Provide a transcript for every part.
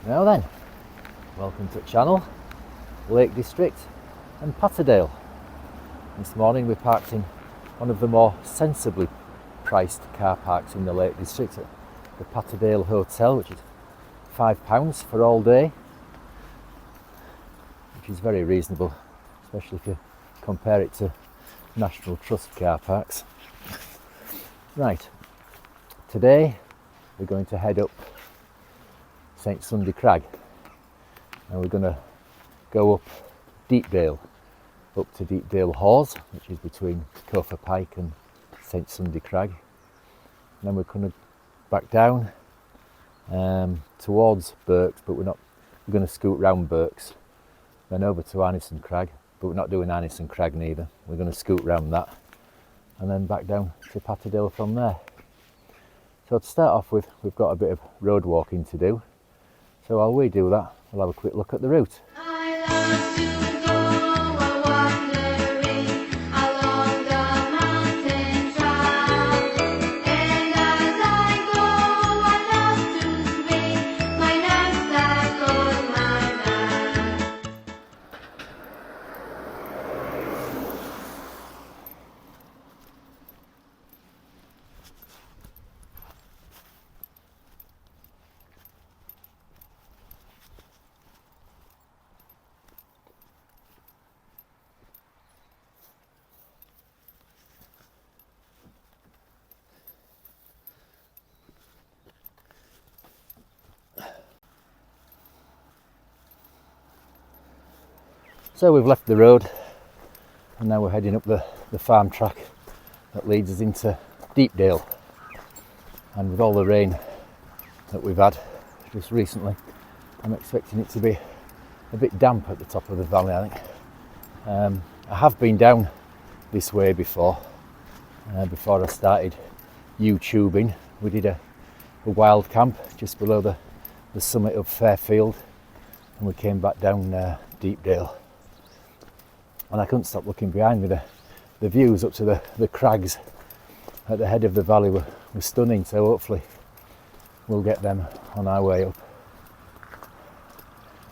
Now then, welcome to the channel, Lake District and Patterdale. This morning we parked in one of the more sensibly priced car parks in the Lake District at the Patterdale Hotel, which is £5 for all day, which is very reasonable, especially if you compare it to National Trust car parks. Right, today we're going to head up St Sunday Crag, and we're going to go up Deepdale, up to Deepdale Hause, which is between Cofer Pike and St Sunday Crag. And then we're going to back down towards Birks, but we're going to scoot round Birks, then over to Arnison Crag, but we're not doing Arnison Crag neither. We're going to scoot round that and then back down to Patterdale from there. So to start off with, we've got a bit of road walking to do. So while we do that, we'll have a quick look at the route. So we've left the road and now we're heading up the farm track that leads us into Deepdale. And with all the rain that we've had just recently, I'm expecting it to be a bit damp at the top of the valley, I think. I have been down this way before I started YouTubing. We did a wild camp just below the summit of Fairfield, and we came back down Deepdale. And I couldn't stop looking behind me. The views up to the crags at the head of the valley were stunning, so hopefully we'll get them on our way up.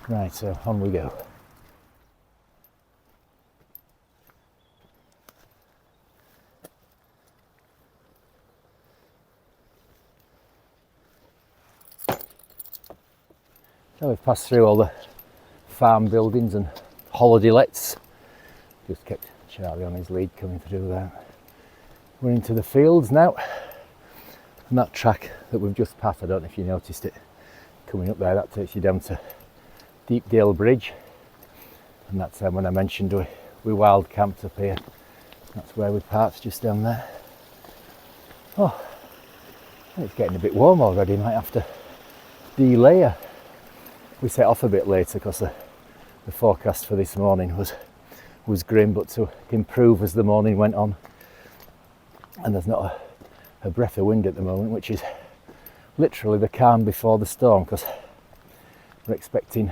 Right, so on we go. So we've passed through all the farm buildings and holiday lets. Just kept Charlie on his lead coming through there. We're into the fields now, and that track that we've just passed, I don't know if you noticed it coming up there, that takes you down to Deepdale Bridge, and that's when I mentioned we wild camped up here. That's where we parked, just down there. Oh, it's getting a bit warm already. Might have to delayer. We set off a bit later because the forecast for this morning was grim, but to improve as the morning went on. And there's not a breath of wind at the moment, which is literally the calm before the storm, because we're expecting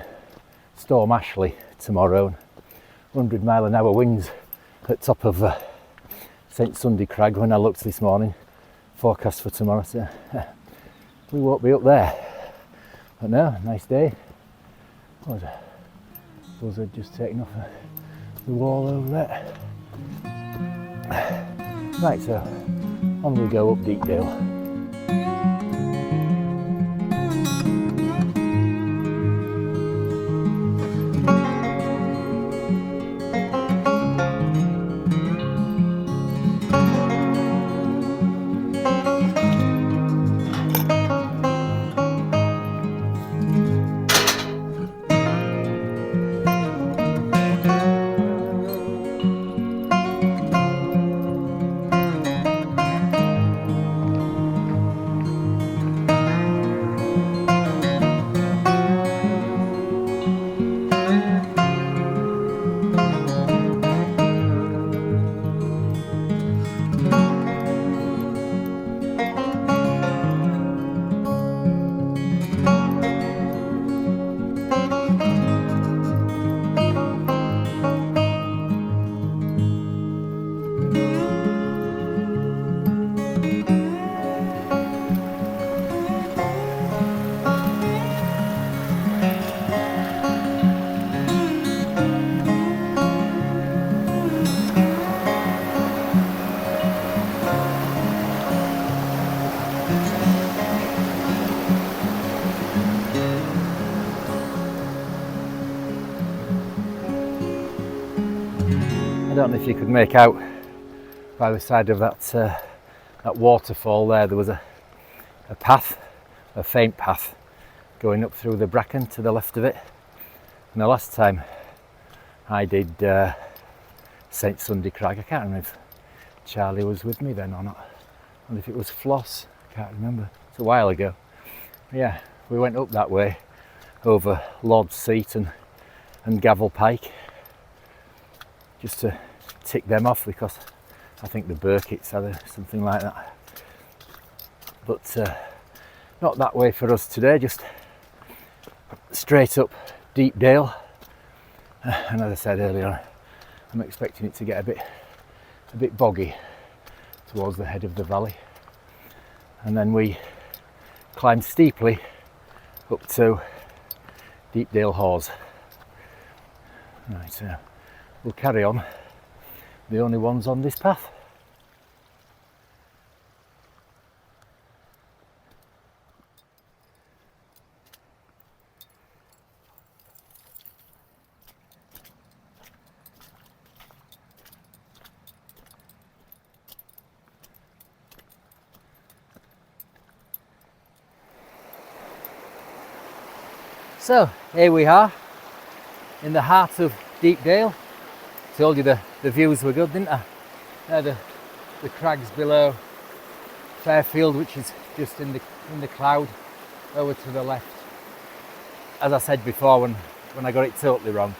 Storm Ashley tomorrow, and 100-mile-an-hour winds at top of St Sunday Crag. When I looked this morning, forecast for tomorrow, so we won't be up there. But no, nice day. Those are just taking off the wall over there. Right, so on we go up Deepdale. don't know if you could make out by the side of that waterfall there was a path, a faint path going up through the bracken to the left of it. And the last time I did St Sunday Crag, I can't remember if Charlie was with me then or not, and if it was Floss, I can't remember, it's a while ago. Yeah, we went up that way over Lord's Seat and Gavel Pike, just to tick them off, because I think the Birks are something like that. But not that way for us today, just straight up Deepdale. And as I said earlier, I'm expecting it to get a bit boggy towards the head of the valley, and then we climb steeply up to Deepdale Hause. Right, we'll carry on, the only ones on this path. So here we are in the heart of Deepdale. Told you the views were good, didn't I? There the crags below Fairfield, which is just in the cloud over to the left. As I said before, when I got it totally wrong,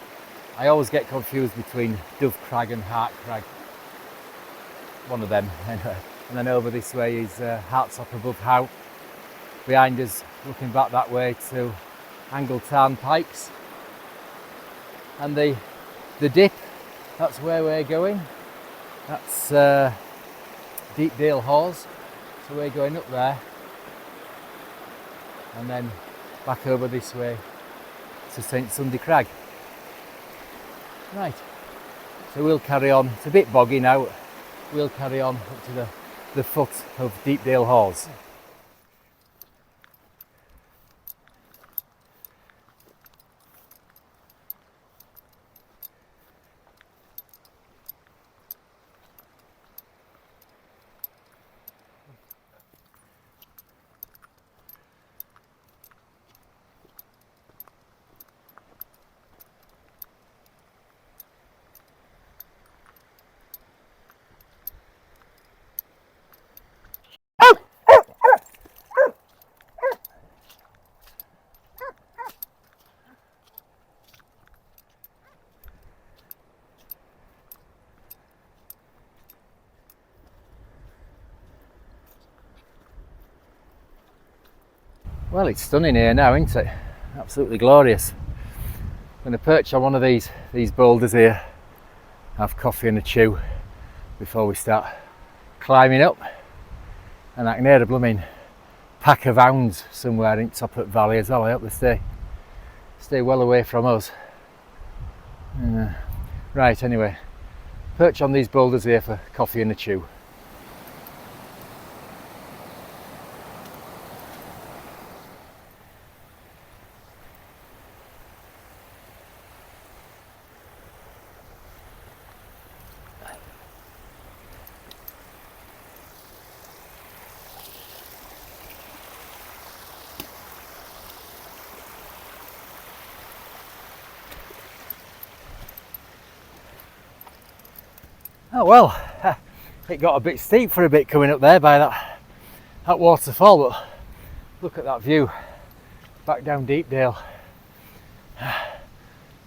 I always get confused between Dove Crag and Hart Crag. One of them anyway. And then over this way is Hartop above Howe. Behind us, looking back that way to Angletown Pikes, and the dip, that's where we're going. That's Deepdale Hause, so we're going up there and then back over this way to St Sunday Crag. Right, so we'll carry on. It's a bit boggy now. We'll carry on up to the foot of Deepdale Hause. Well, it's stunning here now, isn't it? Absolutely glorious. I'm going to perch on one of these boulders here, have coffee and a chew before we start climbing up, and I can hear a blooming pack of hounds somewhere in top of the valley as well. I hope they stay well away from us. Right, anyway, perch on these boulders here for coffee and a chew. Oh well, it got a bit steep for a bit coming up there by that waterfall, but look at that view back down Deepdale,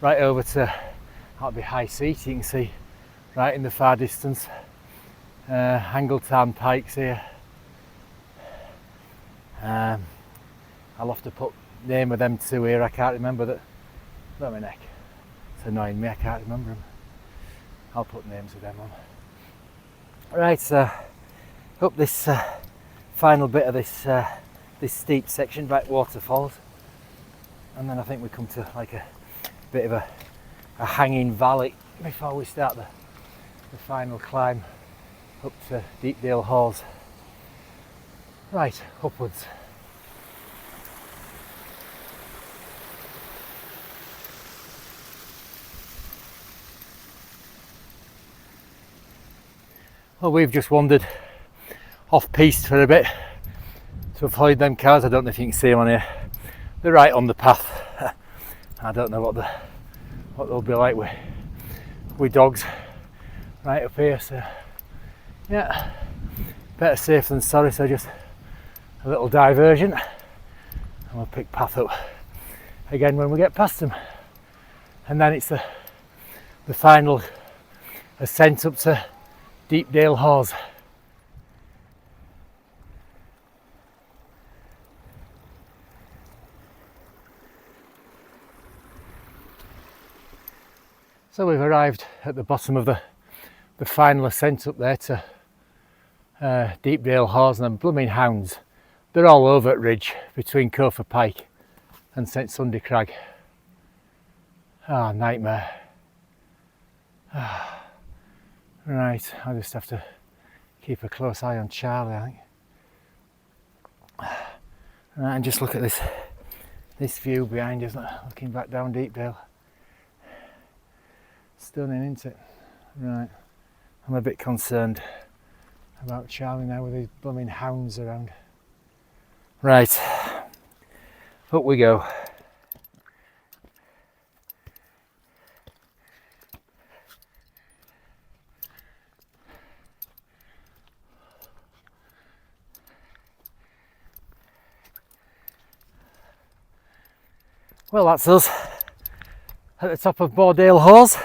right over to, that'll be High Seat, you can see right in the far distance, Angletown Pikes here. I'll have to put the name of them two here, I can't remember that. Look at my neck, it's annoying me, I can't remember them. I'll put names of them on. Right, so up this final bit of this steep section, back waterfalls, and then I think we come to like a bit of a hanging valley before we start the final climb up to Deepdale Hause. Right, upwards. Well, we've just wandered off piste for a bit to avoid them cars. I don't know if you can see them on here. They're right on the path. I don't know what they'll be like with dogs right up here. So yeah, better safe than sorry. So just a little diversion, and we'll pick path up again when we get past them. And then it's the final ascent up to Deepdale Hause. So we've arrived at the bottom of the final ascent up there to Deepdale Hause, and blooming hounds. They're all over at ridge between Cofer Pike and St Sunday Crag. Ah, nightmare. Right, I'll just have to keep a close eye on Charlie, I think. Right, and just look at this view behind us, looking back down Deepdale. Stunning, isn't it? Right, I'm a bit concerned about Charlie now with these blooming hounds around. Right, up we go. Well, that's us at the top of Deepdale Hause.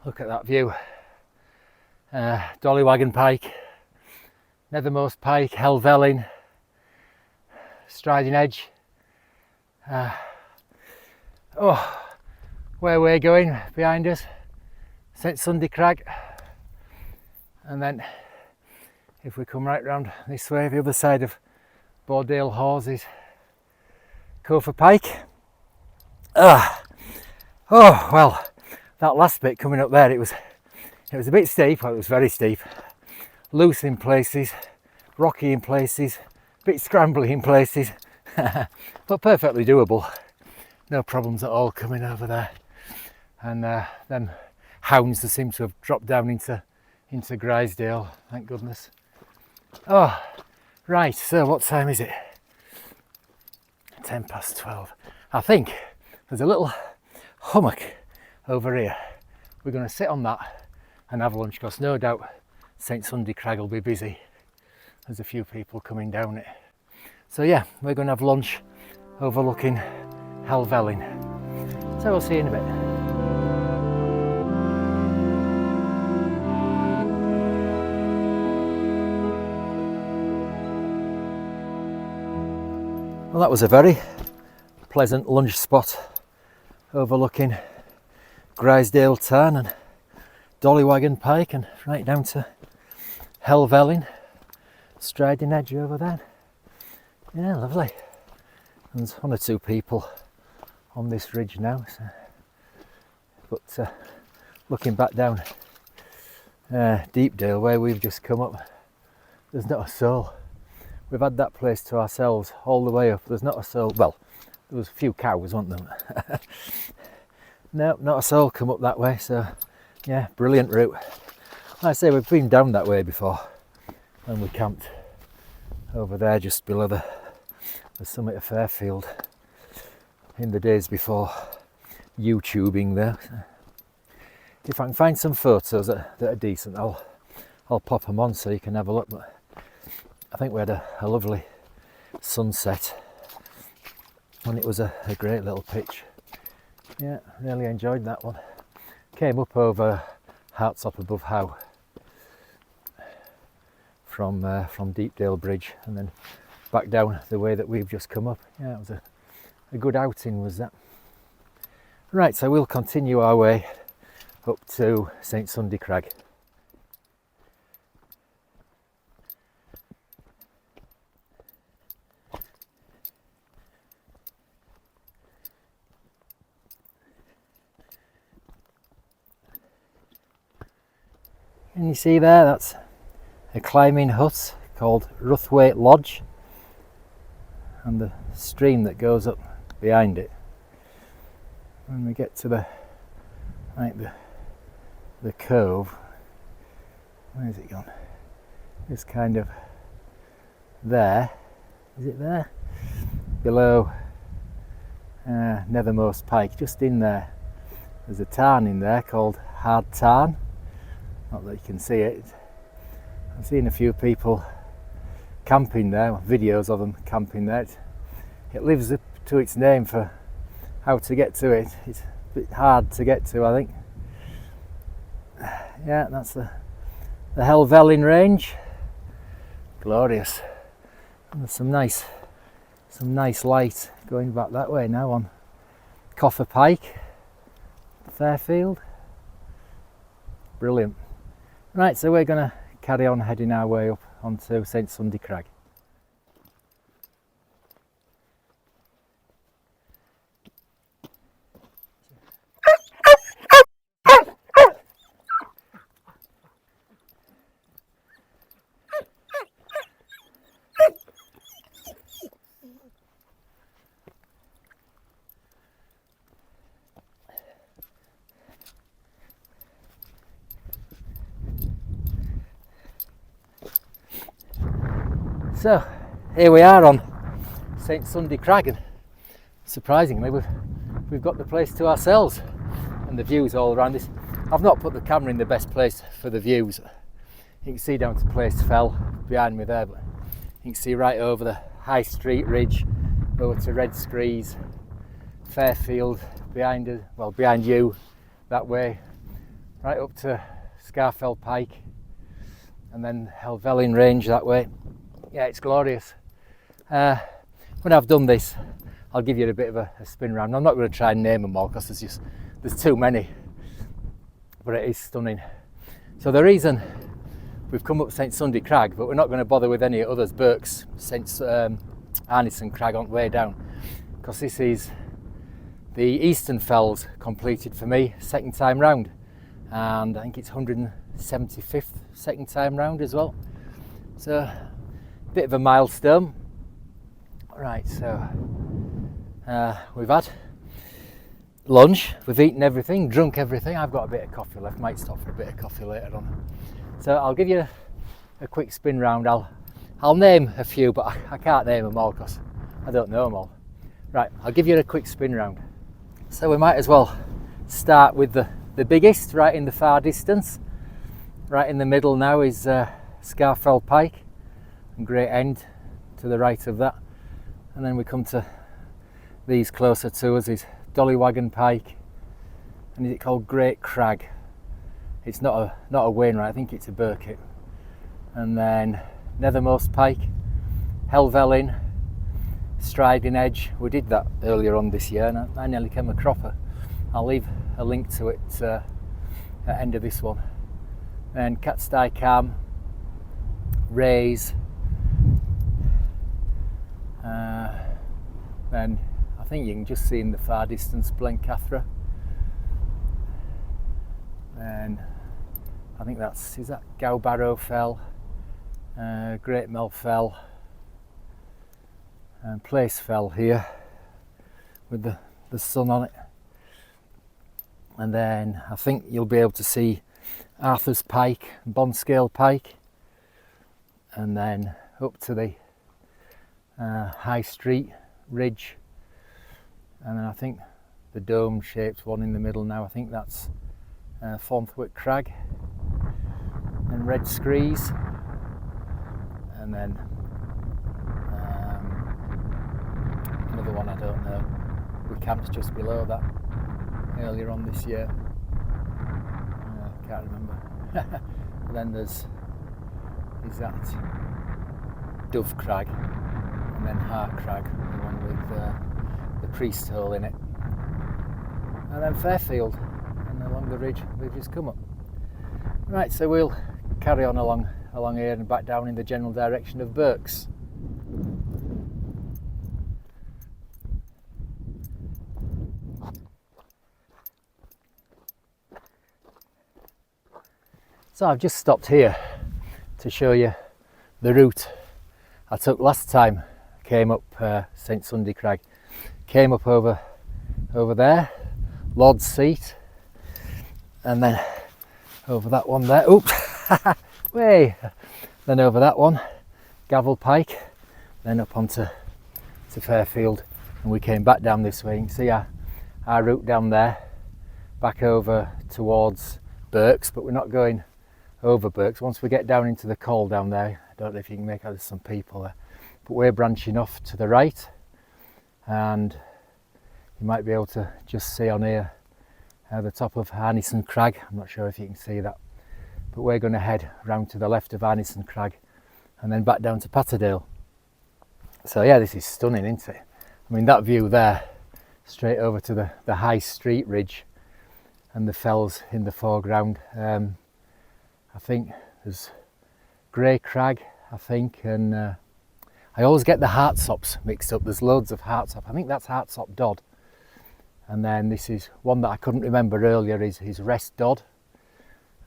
Look at that view. Dollywagon Pike, Nethermost Pike, Helvellyn, Striding Edge. Where we're going behind us, St Sunday Crag. And then if we come right round this way, the other side of Deepdale Hause is Cofer Pike. Well, that last bit coming up there, it was a bit steep. Well, it was very steep, loose in places, rocky in places, a bit scrambly in places, but perfectly doable. No problems at all coming over there. And them hounds that seem to have dropped down into Grisdale, thank goodness. Oh, right, so what time is it? 12:10. I think there's a little hummock over here. We're going to sit on that and have lunch, because no doubt St Sunday Crag will be busy. There's a few people coming down it. So yeah, we're going to have lunch overlooking Helvellyn. So we'll see you in a bit. Well, that was a very pleasant lunch spot overlooking Grisdale Tarn and Dollywagon Pike, and right down to Helvellyn, Striding Edge over there. Yeah, lovely. And there's one or two people on this ridge now, so. But looking back down Deepdale, where we've just come up, there's not a soul. We've had that place to ourselves all the way up. There's not a soul. Well, there was a few cows, weren't there? No, not a soul come up that way. So yeah, brilliant route. Like I say, we've been down that way before, and we camped over there just below the summit of Fairfield in the days before YouTubing there. So if I can find some photos that are decent, I'll pop them on so you can have a look. But I think we had a lovely sunset, and it was a great little pitch. Yeah, really enjoyed that one. Came up over Hearts Up above Hause from Deepdale Bridge, and then back down the way that we've just come up. Yeah, it was a good outing, was that. Right, so we'll continue our way up to St Sunday Crag. And you see there, that's a climbing hut called Ruthwaite Lodge, and the stream that goes up behind it. When we get to the cove, Where's it gone? It's kind of there. Is it there? Below Nethermost Pike, just in there. There's a tarn in there called Hard Tarn. Not that you can see it. I've seen a few people camping there, videos of them camping there. It lives up to its name for how to get to it. It's a bit hard to get to, I think. Yeah, that's the Helvellyn range. Glorious. And there's some nice light going back that way now on Coffer Pike, Fairfield. Brilliant. Right, so we're going to carry on heading our way up onto St Sunday Crag. So here we are on St Sunday Crag, and surprisingly we've got the place to ourselves, and the views all around this. I've not put the camera in the best place for the views. You can see down to Place Fell behind me there, but you can see right over the High Street Ridge, over to Red Screes, Fairfield behind us, well behind you that way, right up to Scafell Pike, and then Helvellyn Range that way. Yeah, it's glorious. When I've done this, I'll give you a bit of a spin round. I'm not going to try and name them all because there's too many, but it is stunning. So the reason we've come up St Sunday Crag, but we're not going to bother with any others, Birks, St Arnison Crag on the way down, because this is the Eastern Fells completed for me second time round, and I think it's 175th second time round as well. So bit of a milestone. Right, so we've had lunch, we've eaten everything, drunk everything. I've got a bit of coffee left, might stop for a bit of coffee later on. So I'll give you a quick spin round. I'll name a few, but I can't name them all because I don't know them all. Right, I'll give you a quick spin round. So we might as well start with the biggest, right in the far distance. Right in the middle now is Scafell Pike, and Great End to the right of that, and then we come to these closer to us is Dollywagon Pike, and is it called Great Crag? It's not a Wainwright, I think it's a Birkett. And then Nethermost Pike, Helvellyn, Striding Edge. We did that earlier on this year, and I nearly came a cropper. I'll leave a link to it at the end of this one. And Catstye Cam, Rays, then I think you can just see in the far distance Blencathra, and I think is that Gowbarrow Fell, Great Mel Fell, and Place Fell here with the sun on it. And then I think you'll be able to see Arthur's Pike, Bonscale Pike, and then up to the High Street Ridge, and then I think the dome shaped one in the middle now, I think that's Fonthwick Crag, and Red Screes, and then another one I don't know. We camped just below that earlier on this year. I can't remember. And then is that Dove Crag, and then Hart Crag, the one with the priest hole in it, and then Fairfield, and along the ridge we've just come up. Right, so we'll carry on along here and back down in the general direction of Birks. So I've just stopped here to show you the route I took last time I came up St Sunday Crag. Came up over there, Lord's Seat, and then over that one there. Oops, way. Then over that one, Gavel Pike, then up onto Fairfield, and we came back down this way. You can see our route down there, back over towards Birks, but we're not going over Birks. Once we get down into the Col down there, I don't know if you can make out there's some people there, but we're branching off to the right, and you might be able to just see on here the top of Arnison Crag. I'm not sure if you can see that, but we're going to head round to the left of Arnison Crag and then back down to Patterdale. So yeah, this is stunning, isn't it? I mean, that view there, straight over to the High Street Ridge and the fells in the foreground. I think there's Grey Crag, I think, and I always get the Hartsops mixed up. There's loads of Hartsop. I think that's Hartsop Dodd. And then this is one that I couldn't remember earlier, is Rest Dodd.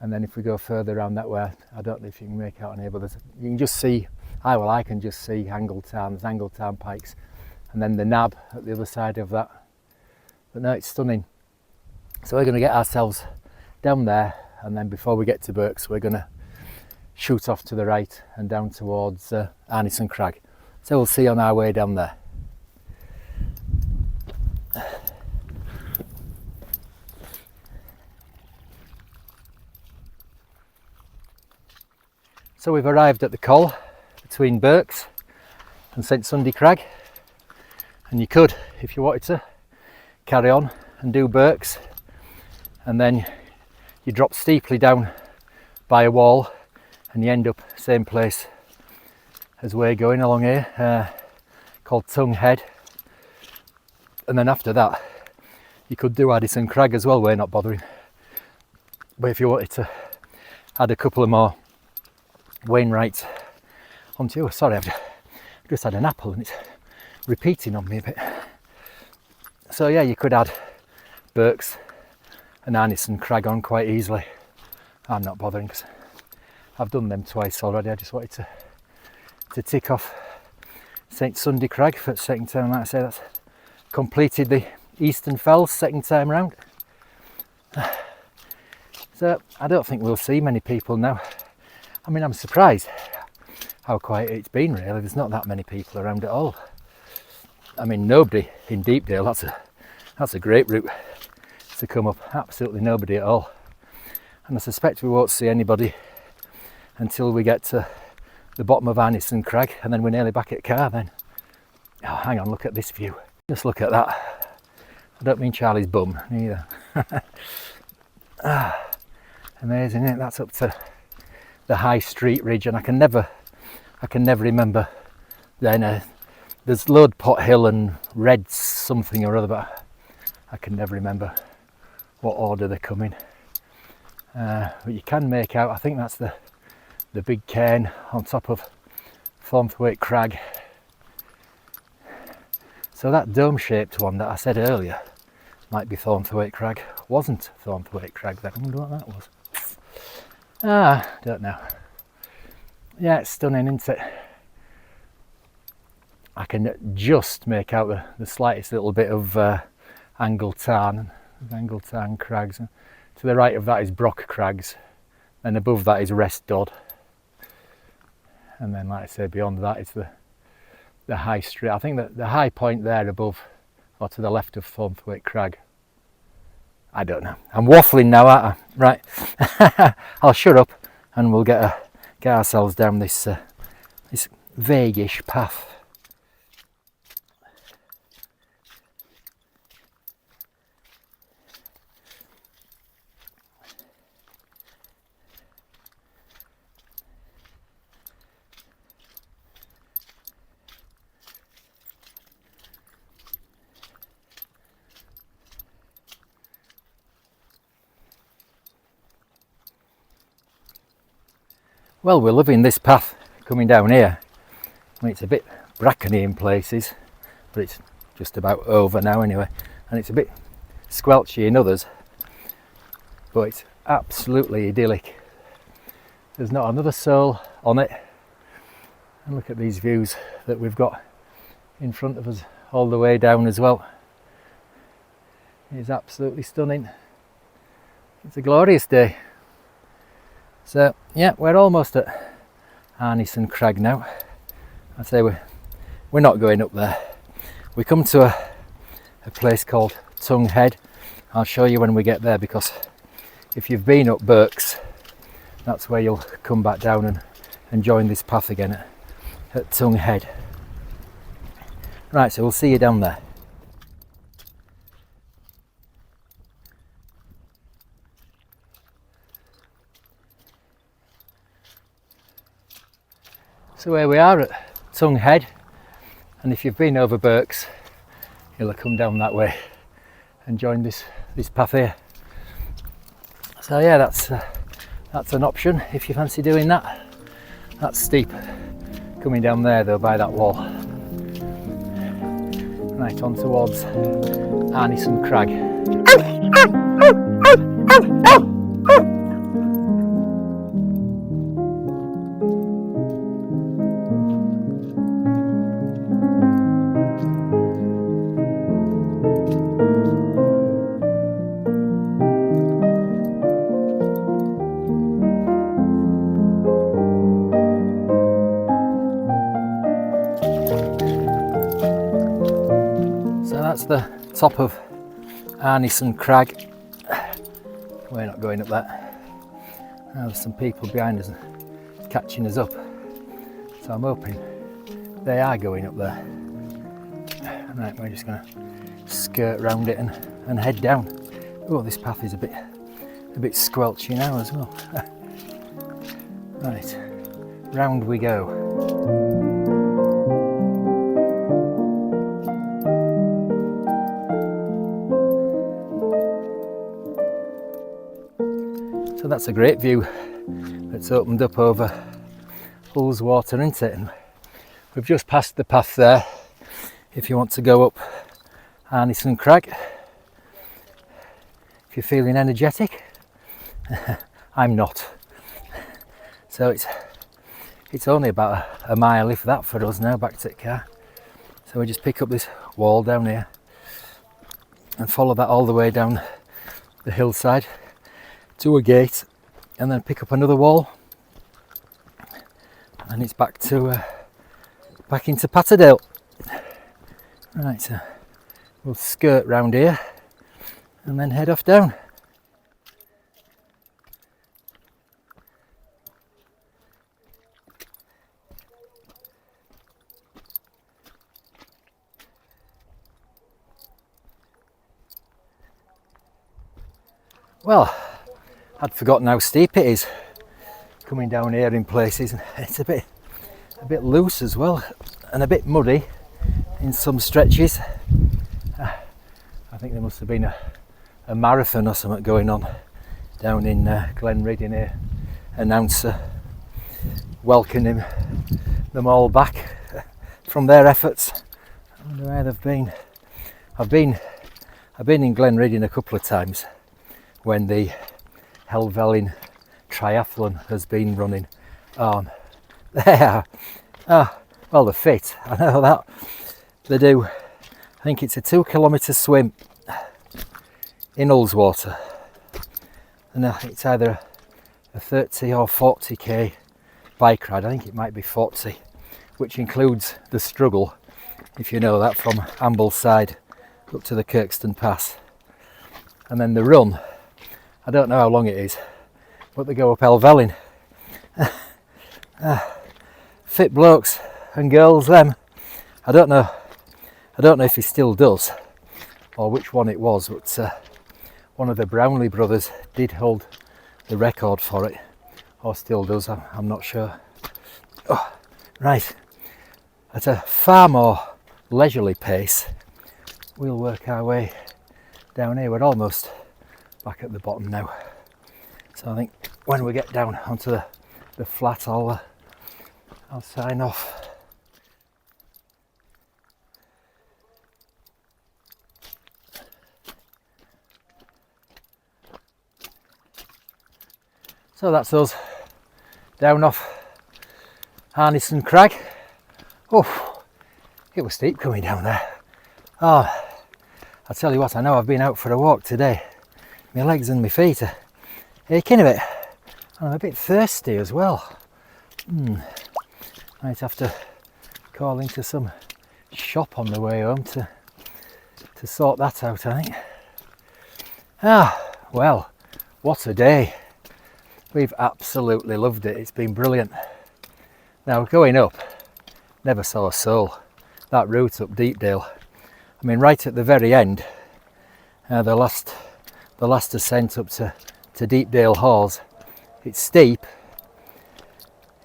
And then if we go further around that way, I don't know if you can make out on here, but you can just see, I can just see Angletown, there's Angletown Pikes, and then the Nab at the other side of that. But no, it's stunning. So we're going to get ourselves down there, and then before we get to Birks, we're going to shoot off to the right and down towards Arnison Crag. So we'll see you on our way down there. So we've arrived at the Col between Birks and St Sunday Crag, and you could, if you wanted to, carry on and do Birks, and then you drop steeply down by a wall and you end up same place as we're going along here, called Tongue Head. And then after that you could do Arnison Crag as well. We're not bothering, but if you wanted to add a couple of more Wainwrights onto you, sorry, I've just had an apple and it's repeating on me a bit. So yeah, you could add Birks and Arnison Crag on quite easily. I'm not bothering because I've done them twice already. I just wanted to tick off St Sunday Crag for the second time. Like I say, that's completed the Eastern Fells second time round. So I don't think we'll see many people now. I mean, I'm surprised how quiet it's been, really. There's not that many people around at all. I mean, nobody in Deepdale. That's a great route to come up. Absolutely nobody at all. And I suspect we won't see anybody until we get to the bottom of Arnison Crag, and then we're nearly back at Car then. Oh, hang on, look at this view. Just look at that. I don't mean Charlie's bum either. Amazing, isn't it? That's up to the High Street Ridge, and I can never remember then. There's Lord Pot Hill and Red something or other, but I can never remember what order they're coming. But you can make out, I think that's the big cairn on top of Thornthwaite Crag. So that dome-shaped one that I said earlier might be Thornthwaite Crag. Wasn't Thornthwaite Crag then. I wonder what that was. Don't know. Yeah, it's stunning, isn't it? I can just make out the slightest little bit of Angletown Crags. And to the right of that is Brock Crags, and above that is Rest Dodd. And then, like I say, beyond that is the High Street. I think that the high point there above, or to the left of Thornthwaite Crag. I don't know. I'm waffling now, aren't I? Right. I'll shut up and we'll get ourselves down this vaguish path. Well, we're loving this path coming down here. I mean, it's a bit brackeny in places, but it's just about over now anyway. And it's a bit squelchy in others, but it's absolutely idyllic. There's not another soul on it. And look at these views that we've got in front of us all the way down as well. It's absolutely stunning. It's a glorious day. So yeah, we're almost at Arnison Crag now. I say we're not going up there. We come to a place called Tongue Head. I'll show you when we get there, because if you've been up Birks, that's where you'll come back down and join this path again at Tongue Head. Right, so we'll see you down there. So here we are at Tongue Head, and if you've been over Birks, you'll have come down that way and join this path here. So yeah, that's an option if you fancy doing that. That's steep coming down there though, by that wall. Right, on towards Arnison Crag. That's the top of Arnison Crag. We're not going up that. Now there's some people behind us catching us up, so I'm hoping they are going up there. Right, we're just going to skirt round it and head down. Oh, this path is a bit squelchy now as well. Right, round we go. So that's a great view that's opened up over Hause water, isn't it? And we've just passed the path there if you want to go up Arnison Crag. If you're feeling energetic, I'm not. So it's only about a mile, if that, for us now back to the car. So we just pick up this wall down here and follow that all the way down the hillside to a gate, and then pick up another wall, and it's back into Patterdale. Right, so we'll skirt round here and then head off down. Well, I'd forgotten how steep it is coming down here in places. It's a bit loose as well, and a bit muddy in some stretches. I think there must have been a marathon or something going on down in Glenriddin here. Announcer welcoming them all back from their efforts. I wonder where they've been. I've been in Glenriddin a couple of times when the Helvellyn triathlon has been running on. They are, well, they're fit, I know that. They do, I think it's a 2-kilometre swim in Ullswater, and it's either a 30 or 40k bike ride. I think it might be 40, which includes the struggle, if you know that, from Ambleside up to the Kirkstone Pass. And then the run, I don't know how long it is, but they go up Helvellyn. Fit blokes and girls, them. I don't know if he still does or which one it was, but one of the Brownlee brothers did hold the record for it, or still does, I'm not sure. Oh, right, at a far more leisurely pace, we'll work our way down here. We're almost back at the bottom now, so I think when we get down onto the flat, I'll sign off. So that's us down off Arnison Crag. Oh, it was steep coming down there. Oh, I tell you what, I know I've been out for a walk today. My legs and my feet are aching a bit. I'm a bit thirsty as well. Might have to call into some shop on the way home to sort that out, I think. Well, what a day. We've absolutely loved it. It's been brilliant. Now, going up, never saw a soul. That route up Deepdale, I mean, right at the very end, the last ascent up to Deepdale Hause, it's steep,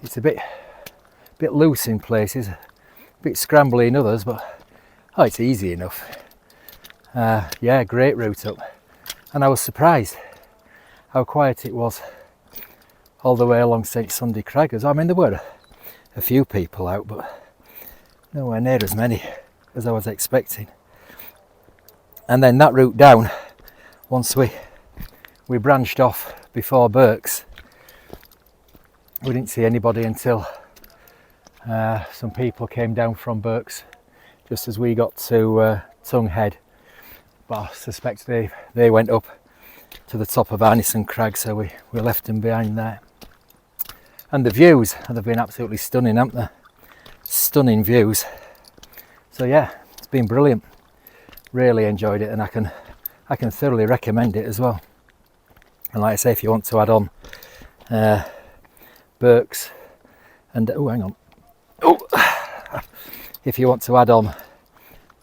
it's a bit loose in places, a bit scrambly in others, but it's easy enough. Yeah, great route up, and I was surprised how quiet it was all the way along St Sunday Crag. I mean, there were a few people out, but nowhere near as many as I was expecting. And then that route down, once we branched off before Birks, we didn't see anybody until some people came down from Birks just as we got to Tongue Head. But I suspect they went up to the top of Arnison Crag, so we left them behind there. And the views, they've been absolutely stunning, haven't they? Stunning views. So yeah, it's been brilliant. Really enjoyed it, and I can thoroughly recommend it as well. And like I say, if you want to add on Birks and if you want to add on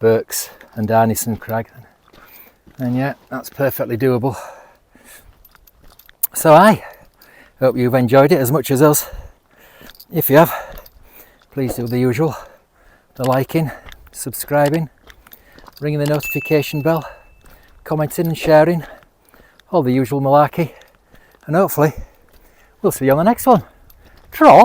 Birks and Arnison Crag, then yeah, that's perfectly doable. So I hope you've enjoyed it as much as us. If you have, please do the usual, the liking, subscribing, ringing the notification bell, commenting and sharing, all the usual malarkey, and hopefully we'll see you on the next one. Tra!